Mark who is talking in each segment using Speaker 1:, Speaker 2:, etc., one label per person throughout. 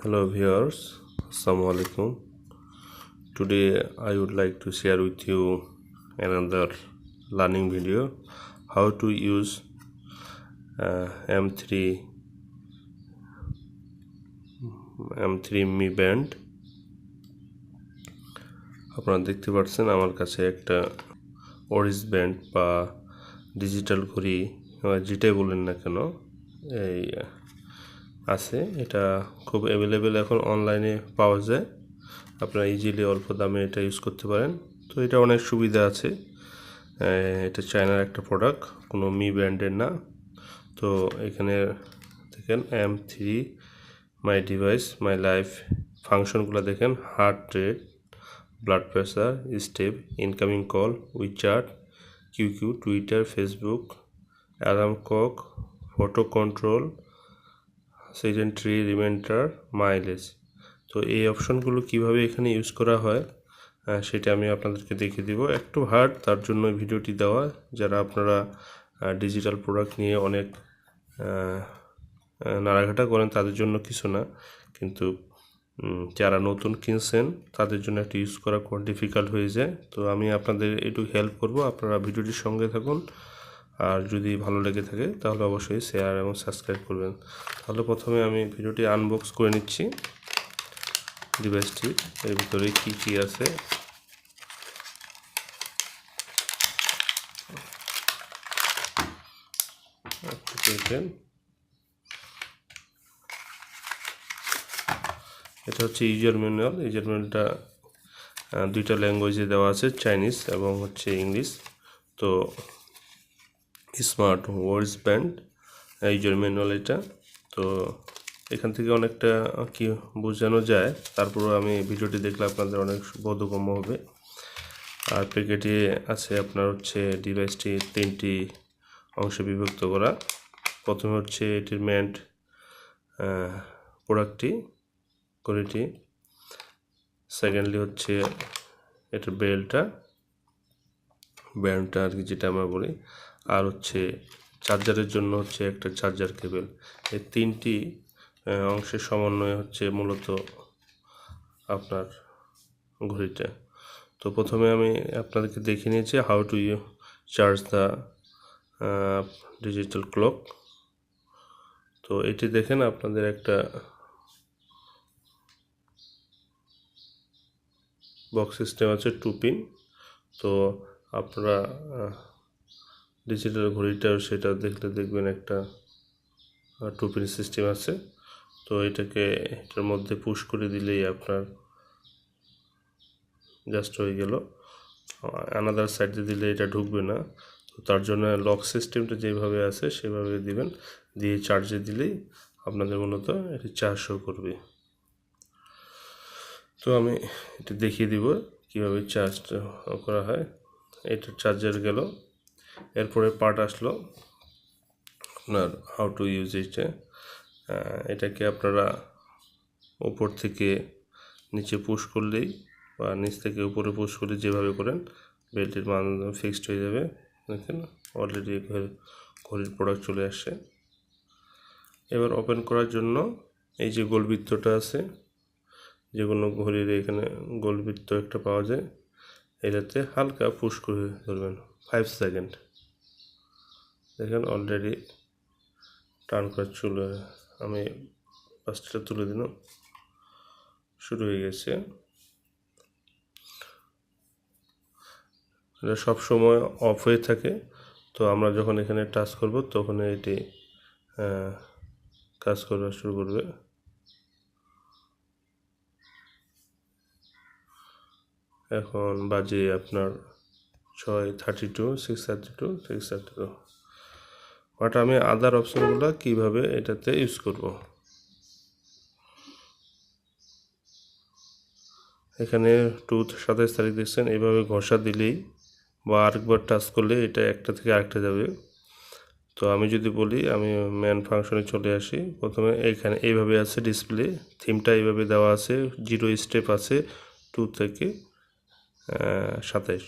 Speaker 1: Hello viewers, Assalamu alaikum. Today I would like to share with you another learning video how to use M3 Mi band. আপনারা দেখতে পাচ্ছেন আমার কাছে একটা Oris band বা digital ঘড়ি যেটাই বলেন না কেন এই আছে। এটা খুব অ্যাভেলেবেল এখন অনলাইনে পাওয়া যায়। আপনারা ইজিলি অল্প দামে এটা ইউজ করতে পারেন। তো এটা অনেক সুবিধা আছে। এটা চায়নার একটা প্রোডাক্ট, কোনো মি ব্র্যান্ডের না। তো এখানে দেখেন M3 মাই ডিভাইস মাই লাইফ ফাংশনগুলো দেখেন, heart rate, blood pressure, step, incoming call, WeChat, Q, Twitter, Facebook, alarm clock, photo control, sedentary reminder, mileage. তো এই অপশনগুলো কিভাবে এখানে ইউজ করা হয় সেটা আমি আপনাদেরকে দেখিয়ে দিব। একটু হার্ড, তার জন্য ভিডিওটি দেওয়া। যারা আপনারা ডিজিটাল প্রোডাক্ট নিয়ে অনেক নাড়াঘাটা করেন তাদের জন্য কিছু না, কিন্তু যারা নতুন কিনছেন তাদের জন্য একটু ইউজ করা খুব ডিফিকাল্ট হয়ে যায়। তো আমি আপনাদের একটু হেল্প করব, আপনারা ভিডিওটির সঙ্গে থাকুন। আর যদি ভালো লেগে থাকে তাহলে অবশ্যই শেয়ার এবং সাবস্ক্রাইব করবেন। তাহলে প্রথমে আমি ভিডিওটি আনবক্স করে নিচ্ছি ডিভাইসটি, এর ভিতরে কি কি আছে। এটা হচ্ছে ইউজার ম্যানুয়াল। ইউজার ম্যানুয়ালটা দুইটা ল্যাঙ্গুয়েজে দেওয়া আছে, চাইনিজ এবং হচ্ছে ইংলিশ। তো smart watch band user manual এটা। তো এখান থেকে অনেকটা কি বোঝানো যায়, তারপরেও আমি ভিডিওটি দেখলে আপনাদের অনেক বোধগম্য হবে। আর প্যাকেটে আছে আপনার হচ্ছে ডিভাইসটি 3টি অংশে বিভক্ত করা। প্রথমে হচ্ছে এটির মেন প্রোডাক্টটি, ঘড়িটি। সেকেন্ডলি হচ্ছে এটার ব্যান্ডটা আর কি, যেটা আমরা বলি। আর হচ্ছে চার্জারের জন্য হচ্ছে একটা চার্জার কেবল। এই 3টি অংশের সমন্বয় হচ্ছে মূলত আপনার ঘড়িটা। তো প্রথমে আমি আপনাদেরকে দেখিয়ে নিয়েছি how to charge the digital clock. তো এটি দেখেন আপনাদের একটা বক্স সিস্টেম আছে 2 পিন। তো আপনারা ডিজিটাল ঘড়িটাও সেটা দেখলে দেখবেন একটা 2 পিন সিস্টেম আছে। তো এটার মধ্যে পুশ করে দিলেই আপনার জাস্ট হয়ে গেল। আনাদার সাইডে দিলে এটা ঢুকবে না। তো তার জন্য লক সিস্টেমটা যেভাবে আছে সেভাবে দিবেন, দিয়ে চার্জে দিলেই আপনাদের মূলত এটি চার্জ শো করবে। তো আমি এটা দেখিয়ে দিব কীভাবে চার্জ করা হয়। এটা চার্জার গেল। এরপরে পার্ট আসলো আপনার হাউ টু ইউজ এটা। এটাকে আপনারা উপর থেকে নিচে পুশ করলেই বা নিচ থেকে উপরে পুশ করলে যেভাবে করেন বেল্টের মান ফিক্সড হয়ে যাবে। দেখেন অলরেডি ঘড়ির প্রোডাক্ট চলে আসছে। এবার ওপেন করার জন্য এই যে গোলবৃত্তটা আছে, যে কোনো ঘড়ির এখানে গোলবৃত্ত একটা পাওয়া যায়, এটাতে হালকা পুশ করে ধরবেন 5 সেকেন্ড। দেখেন অলরেডি টার্ন করা চলে, আমি ফার্স্টটা তুলে দিলাম, শুরু হয়ে গেছে। এটা সবসময় অফ হয়ে থাকে। তো আমরা যখন এখানে টাচ করব তখন এটি কাজ করা শুরু করবে। এখন বাজে আপনার 6:32, 6:32, 6:32। বাট আমি আদার অপশনগুলো কীভাবে এটাতে ইউজ করব। এখানে 27 তারিখ দেখছেন, এইভাবে ঘষা দিলেই বা আরেকবার টাচ করলে এটা একটা থেকে আরেকটা যাবে। তো আমি যদি বলি, আমি মেন ফাংশনে চলে আসি। প্রথমে এইখানে এইভাবে আছে ডিসপ্লে, থিমটা এইভাবে দেওয়া আছে, 0 স্টেপ আছে 2 থেকে 27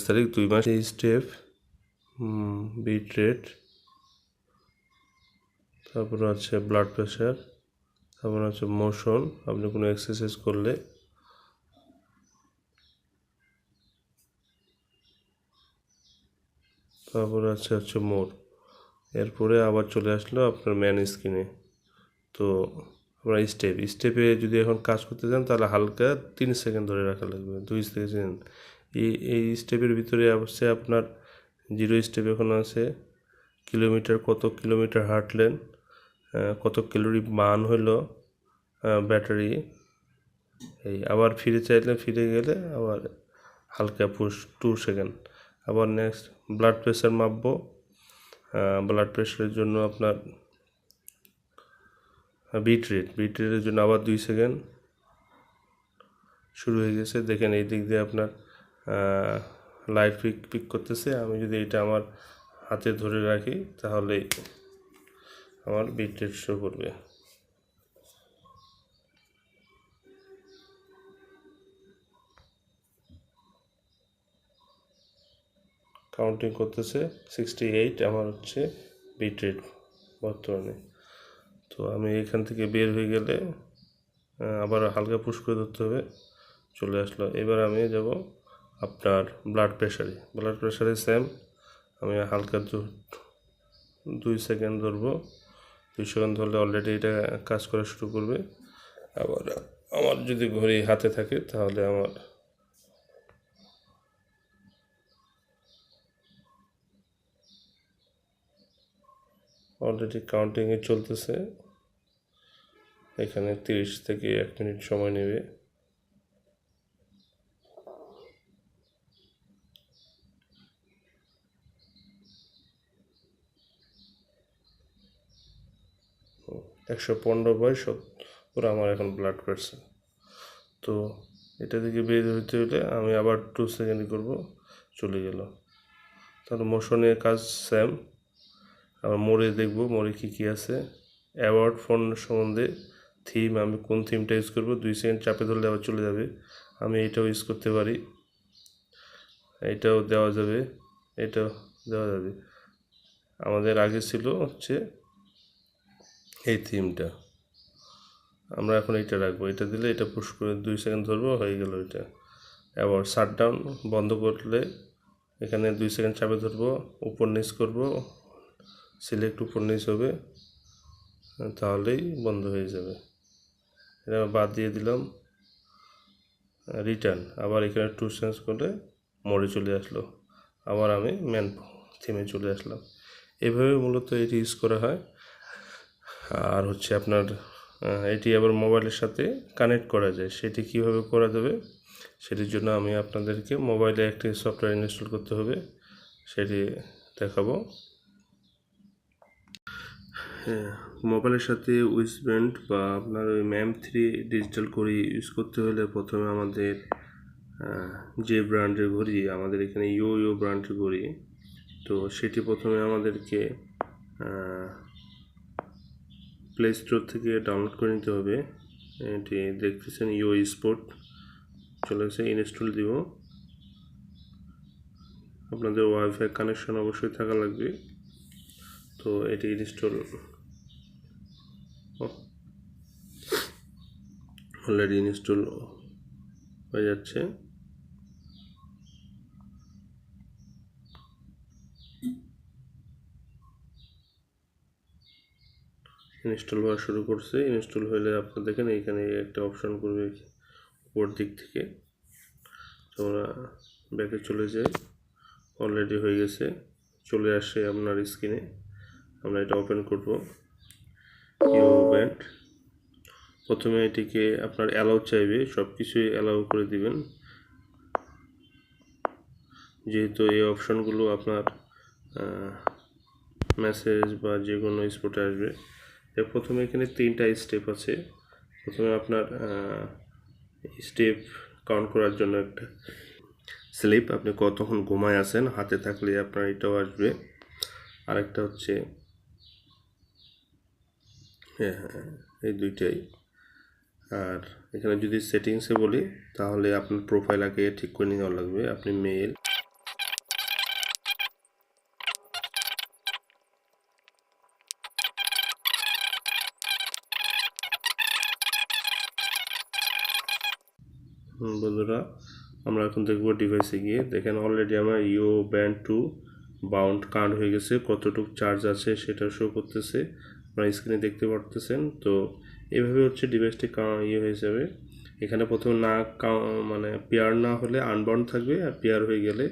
Speaker 1: তারিখ 2 মাস। এই স্টেপ, বিট রেট, তারপর আছে ব্লাড প্রেশার, তারপর হচ্ছে মোশন, আপনি কোনো এক্সারসাইজ করলে। তারপরে হচ্ছে মোর। এরপরে আবার চলে আসলো আপনার ম্যান স্ক্রিনে। তো আপনার স্টেপে যদি এখন কাজ করতে চান তাহলে হালকা 3 সেকেন্ড ধরে রাখা লাগবে, 2 সেকেন্ড। এই স্টেপের ভিতরে অবশ্যই আপনার 0 স্টেপ এখন আছে কত কিলোমিটার হাঁটলেন, কত ক্যালোরি বার্ন হলো ব্যাটারি। এই আবার ফিরে গেলে আবার হালকা পুশ 2 সেকেন্ড। আবার নেক্সট ব্লাড প্রেশার মাপবো। ব্লাড প্রেশারের জন্য আপনার বিট রেটের জন্য আবার 2 সেকেন্ড। শুরু হয়ে গেছে, দেখেন এই দিক দিয়ে আপনার লাইট পিক করতেছে। আমি যদি এটা আমার হাতে ধরে রাখি তাহলে আমার বিট রেট শো করবে। কাউন্টিং করতেছে 68 আমার হচ্ছে বিট রেট বর্তমানে। তো আমি এখান থেকে বের হয়ে গেলে আবার হালকা পুশ করে ধরতে হবে, চলে আসলো। এবার আমি যাব আপনার ব্লাড প্রেশারে সেম, আমি হালকা 2 সেকেন্ড ধরবো। 2 সেকেন্ড ধরলে অলরেডি এটা কাজ করা শুরু করবে। আবার আমার যদি ঘড়ি হাতে থাকে তাহলে আমার অলরেডি কাউন্টিংয়ে চলতেছে। এখানে 30 থেকে 1 মিনিট সময় নেবে। ও, 115/70 আমার এখন ব্লাড প্রেশার। তো এটা থেকে বের হইতে হলে আমি আবার 2 সেকেন্ড করব, চলে গেল। তাহলে মোশনের কাজ সেম। আবার মোড়ে দেখব মোড়ে কী আছে। অ্যাওয়ার্ড ফোন সম্বন্ধে থিম, আমি কোন থিমটা ইউজ করব, 2 সেকেন্ড চাপে ধরলে আবার চলে যাবে। আমি এটাও ইউজ করতে পারি, এটাও দেওয়া যাবে, এটাও দেওয়া যাবে। আমাদের আগে ছিল হচ্ছে এই থিমটা, আমরা এখন এটা রাখবো। এটা দিলে এটা পুশ করে 2 সেকেন্ড ধরবো, হয়ে গেল এটা। আবার শাটডাউন বন্ধ করলে এখানে 2 সেকেন্ড চাপে ধরবো, উপর নিচ করবো, সিলেক্ট উপর নিচ হবে, তাহলেই বন্ধ হয়ে যাবে। এটা বাদ দিয়ে দিলাম। রিটার্ন, আবার এখানে 2 সেকেন্ড করলে মোড়ে চলে আসলো, আবার আমি ম্যান থিমে চলে আসলাম। এভাবে মূলত এটি ইউজ করা হয়। আর হচ্ছে আপনার এটি আবার মোবাইলের সাথে কানেক্ট করা যায়। সেটি কিভাবে করা যাবে সেটির জন্য আমি আপনাদেরকে মোবাইলে একটি সফটওয়্যার ইনস্টল করতে হবে, সেটি দেখাবো। হ্যাঁ, মোবাইলের সাথে উইসব্যান্ড বা আপনার ওই ম্যাম3 ডিজিটাল ঘড়ি ইউজ করতে হলে প্রথমে আমাদের যে ব্র্যান্ডের ঘড়ি, আমাদের এখানে ইয়ো ব্র্যান্ডের ঘড়ি, তো সেটি প্রথমে আমাদেরকে প্লে স্টোর থেকে ডাউনলোড করে নিতে হবে। এটি দেখতেছেন ইয়ো স্পোর্ট চলে এসে, ইনস্টল দিব। আপনাদের ওয়াইফাই কানেকশন অবশ্যই থাকা লাগবে। তো এটি ইনস্টল অলরেডি ইনস্টল হয়ে যাচ্ছে। ইনস্টল হওয়া শুরু করছে। ইনস্টল হলে আপনারা দেখেন এইখানে একটা অপশন করবে উপর দিক থেকে, তোমরা ব্যাকে চলে যাই। অলরেডি হয়ে গেছে, চলে আসে আপনার স্ক্রিনে। আমরা এটা ওপেন করব। ইউ ব্যান্ড, প্রথমে এটিকে আপনার অ্যালাউ চাইবে, সব কিছুই অ্যালাউ করে দিবেন, যেহেতু এই অপশনগুলো আপনার মেসেজ বা যে কোনো স্পটে আসবে। প্রথমে এখানে 3টা স্টেপ আছে। প্রথমে আপনার স্টেপ কাউন্ট করার জন্য একটা স্লিপ, আপনি কতক্ষণ ঘুমায় আছেন হাতে থাকলে আপনার এটাও আসবে। আরেকটা হচ্ছে হ্যাঁ, এই দুইটাই। আর এখানে যদি সেটিংসে বলি তাহলে আপনার প্রোফাইল আগে ঠিক করে নেওয়া লাগবে। আপনি মেল, বন্ধুরা, আমরা এখন দেখব ডিভাইসে গিয়ে। দেখেন অলরেডি আমার ইও ব্যান্ড 2 বাউন্ড কাউন্ট হয়ে গেছে, কতটুকু চার্জ আছে সেটা শো করতেছে, আপনারা স্ক্রিনে দেখতে পারতেছেন। তো এইভাবে হচ্ছে ডিভাইসটি হয়ে যাবে। এখানে প্রথমে না মানে পেয়ার না হলে আনবাউন্ড থাকবে, আর পেয়ার হয়ে গেলে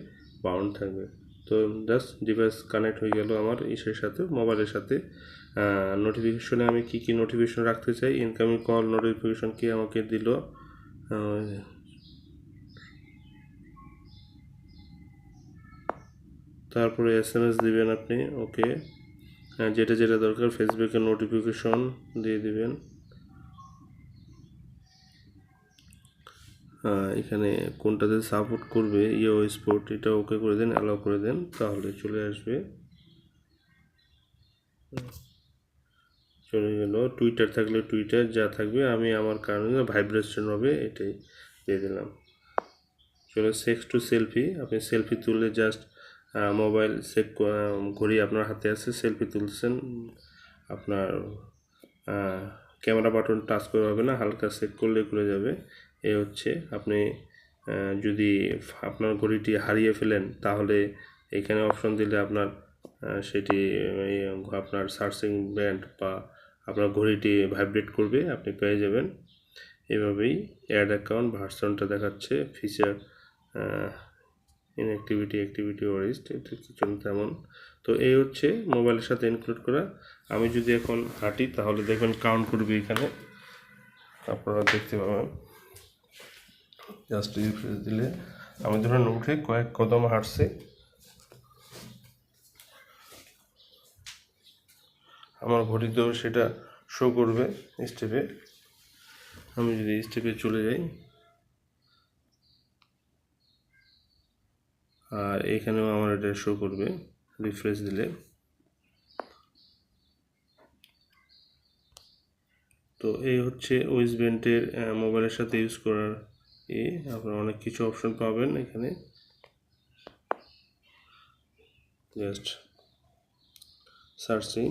Speaker 1: বাউন্ড থাকবে। তো জাস্ট ডিভাইস কানেক্ট হয়ে গেল আমার ইসের সাথে, মোবাইলের সাথে। নোটিফিকেশনে আমি কি নোটিফিকেশন রাখতে চাই, ইনকামিং কল নোটিফিকেশন কি আমাকে দিল, তারপরে SMS দিবেন আপনি, ওকে। যেটা যেটা দরকার ফেসবুকের নোটিফিকেশন দিয়ে দিবেন। এখানে কোনটাতে সাপোর্ট করবে ইও স্পোর্ট, এটা ওকে করে দেন, অ্যালাউ করে দেন, তাহলে চলে আসবে। চলে গেল। টুইটার থাকলে টুইটার, যা থাকবে আমি আমার কারণে ভাইব্রেশন হবে এটাই দিয়ে দিলাম। চলো সেক্স টু সেলফি, আপনি সেলফি তুললে জাস্ট মোবাইল ঘড়ি আপনার হাতে আছে, সেলফি তুলছেন, আপনার ক্যামেরা বাটন টাচ করা হবে না, হালকা সেট করলে খুলে যাবে। এ হচ্ছে আপনি যদি আপনার ঘড়িটি হারিয়ে ফেলেন, তাহলে এখানে অপশন দিলে আপনার সেটি আপনার সার্চিং ব্যান্ড বা আপনার ঘড়িটি ভাইব্রেট করবে, আপনি পেয়ে যাবেন। এভাবেই অ্যাড অ্যাকাউন্ট ভার্সনটা দেখাচ্ছে, ফিচার অ্যাক্টিভিটি ওয়ারিস্ট, এটা কিছু তেমন। তো এই হচ্ছে মোবাইলের সাথে ইনক্লুড করা। আমি যদি এখন হাঁটি তাহলে দেখবেন কাউন্ট করবে এখানে, আপনারা দেখতে পাবেন। জাস্ট রিফ্রেশ দিলে আমি ধরুন উঠে কয়েক কদম হাঁটছি, আমার ঘড়িতেও সেটা শো করবে স্টেপে। আমি যদি স্টেপে চলে যাই, আর এখানেও আমার এটা শো করবে রিফ্রেশ দিলে। তো এই হচ্ছে ওয়েস বেন্টের মোবাইলের সাথে ইউজ করার আপনারা অনেক কিছু অপশন পাবেন এখানে। Just searching